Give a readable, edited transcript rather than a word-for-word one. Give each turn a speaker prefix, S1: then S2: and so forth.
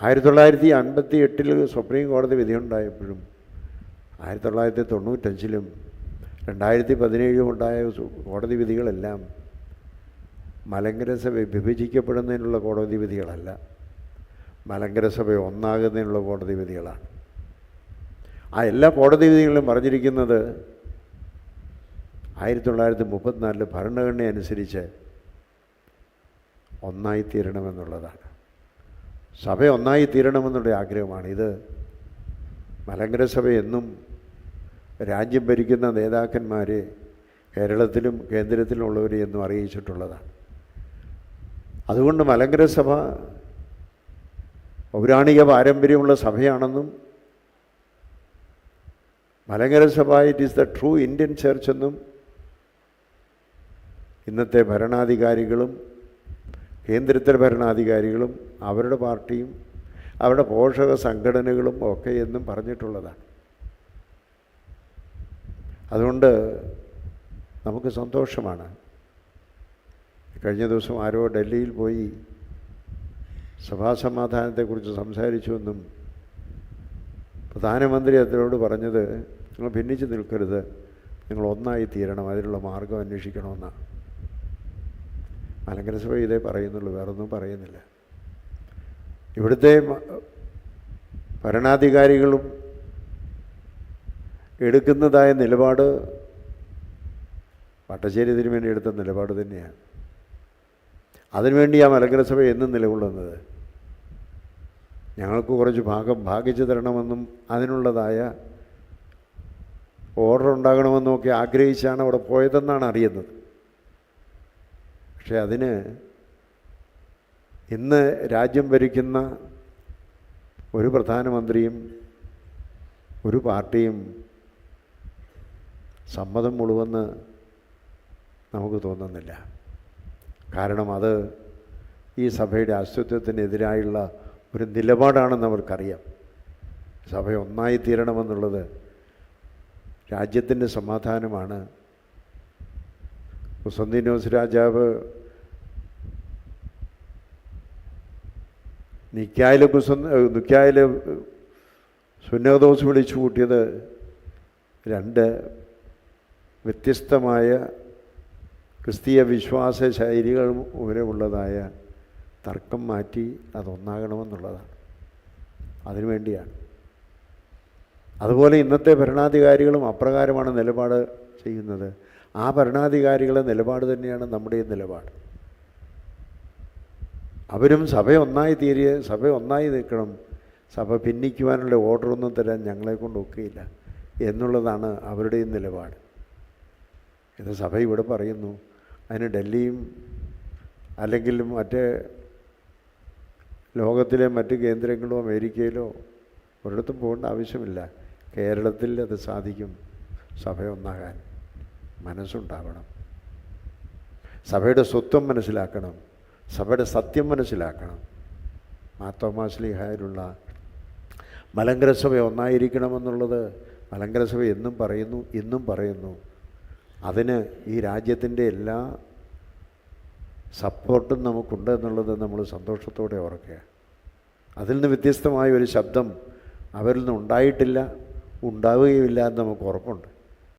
S1: 1958 supreme കോടതി വിധിയുണ്ടായപ്പോഴും 1995 2017 ഉണ്ടായ കോടതി വിധികളെല്ലാം മലങ്കര സഭ വിഭജിക്കപ്പെടുന്നതിനുള്ള കോടതി വിധികളല്ല, മലങ്കര സഭ ഒന്നാകുന്നതിനുള്ള കോടതി വിധികളാണ്. ആ എല്ലാ കോടതി വിധികളും പറഞ്ഞിരിക്കുന്നത് 1934 ഭരണഘടന അനുസരിച്ച് ഒന്നായിത്തീരണമെന്നുള്ളതാണ്. സഭ ഒന്നായിത്തീരണമെന്നുള്ള ആഗ്രഹമാണ്. ഇത് മലങ്കര സഭ എന്നും രാജ്യം ഭരിക്കുന്ന നേതാക്കന്മാർ കേരളത്തിലും കേന്ദ്രത്തിലുമുള്ളവരെ എന്നും അറിയിച്ചിട്ടുള്ളതാണ്. അതുകൊണ്ട് മലങ്കര സഭ പൗരാണിക പാരമ്പര്യമുള്ള സഭയാണെന്നും മലങ്കര സഭ it is the true Indian church എന്നും ഇന്നത്തെ ഭരണാധികാരികളും കേന്ദ്രത്തിലെ ഭരണാധികാരികളും അവരുടെ പാർട്ടിയും അവരുടെ പോഷക സംഘടനകളും ഒക്കെ എന്നും പറഞ്ഞിട്ടുള്ളതാണ്. അതുകൊണ്ട് നമുക്ക് സന്തോഷമാണ്. കഴിഞ്ഞ ദിവസം ആരോ ഡൽഹിയിൽ പോയി സഭാസമാധാനത്തെക്കുറിച്ച് സംസാരിച്ചുവെന്നും പ്രധാനമന്ത്രി അതിനോട് പറഞ്ഞത് നിങ്ങൾ ഭിന്നിച്ച് നിൽക്കരുത്, നിങ്ങൾ ഒന്നായി തീരണം, അതിനുള്ള മാർഗം അന്വേഷിക്കണമെന്നാണ്. മലങ്കര സഭ ഇതേ പറയുന്നുള്ളൂ, വേറൊന്നും പറയുന്നില്ല. ഇവിടുത്തെ ഭരണാധികാരികളും എടുക്കുന്നതായ നിലപാട് വട്ടശ്ശേരി തിരുമേനി എടുത്ത നിലപാട് തന്നെയാണ്. അതിനുവേണ്ടി ആ മലങ്കര സഭ എന്നും നിലകൊള്ളുന്നത്. ഞങ്ങൾക്ക് കുറച്ച് ഭാഗം ഭാഗിച്ചു തരണമെന്നും അതിനുള്ളതായ ഓർഡർ ഉണ്ടാകണമെന്നും ഒക്കെ ആഗ്രഹിച്ചാണ് അവിടെ പോയതെന്നാണ് അറിയുന്നത്. പക്ഷേ അതിന് ഇന്ന് രാജ്യം ഭരിക്കുന്ന ഒരു പ്രധാനമന്ത്രിയും ഒരു പാർട്ടിയും സമ്മതം മുഴുവെന്ന് നമുക്ക് തോന്നുന്നില്ല. കാരണം അത് ഈ സഭയുടെ അസ്തിത്വത്തിനെതിരായുള്ള ഒരു നിലപാടാണെന്ന് അവർക്കറിയാം. സഭ ഒന്നായി തീരണമെന്നുള്ളത് രാജ്യത്തിൻ്റെ സമാധാനമാണ്. കുസ്തന്തീനോസ് രാജാവ് നിക്കായിലെ സുന്നഹദോസ് വിളിച്ചു കൂട്ടിയത് രണ്ട് വ്യത്യസ്തമായ ക്രിസ്തീയ വിശ്വാസ ശൈലികൾ മൂലമുള്ളതായ തർക്കം മാറ്റി അതൊന്നാകണമെന്നുള്ളതാണ്. അതിനുവേണ്ടിയാണ്. അതുപോലെ ഇന്നത്തെ ഭരണാധികാരികളും അപ്രകാരമാണ് നിലപാട് ചെയ്യുന്നത്. ആ ഭരണാധികാരികളുടെ നിലപാട് തന്നെയാണ് നമ്മുടെയും നിലപാട്. അവരും സഭ ഒന്നായി നിൽക്കണം, സഭ ഭിന്നിക്കുവാനുള്ള ഓർഡറൊന്നും തരാൻ ഞങ്ങളെക്കൊണ്ട് ഒക്കെയില്ല എന്നുള്ളതാണ് അവരുടെയും നിലപാട്. ഇത് സഭ ഇവിടെ പറയുന്നു. അതിന് ഡൽഹിയും അല്ലെങ്കിൽ മറ്റേ ലോകത്തിലെ മറ്റ് കേന്ദ്രങ്ങളോ അമേരിക്കയിലോ ഒരിടത്തും പോകേണ്ട ആവശ്യമില്ല. കേരളത്തിൽ അത് സാധിക്കും. സഭ ഒന്നാകാൻ മനസ്സുണ്ടാവണം. സഭയുടെ സ്വത്വം മനസ്സിലാക്കണം, സഭയുടെ സത്യം മനസ്സിലാക്കണം. മാർത്തോമാ ശ്ലീഹായിലുള്ള മലങ്കര സഭ ഒന്നായിരിക്കണമെന്നുള്ളത് മലങ്കര സഭ എന്നും പറയുന്നു, ഇന്നും പറയുന്നു. അതിന് ഈ രാജ്യത്തിൻ്റെ എല്ലാ സപ്പോർട്ടും നമുക്കുണ്ട് എന്നുള്ളത് നമ്മൾ സന്തോഷത്തോടെ ഓർക്കുക. അതിൽ നിന്ന് വ്യത്യസ്തമായ ഒരു ശബ്ദം അവരിൽ നിന്ന് ഉണ്ടായിട്ടില്ല, ഉണ്ടാവുകയുമില്ല എന്ന് നമുക്ക് ഉറപ്പുണ്ട്.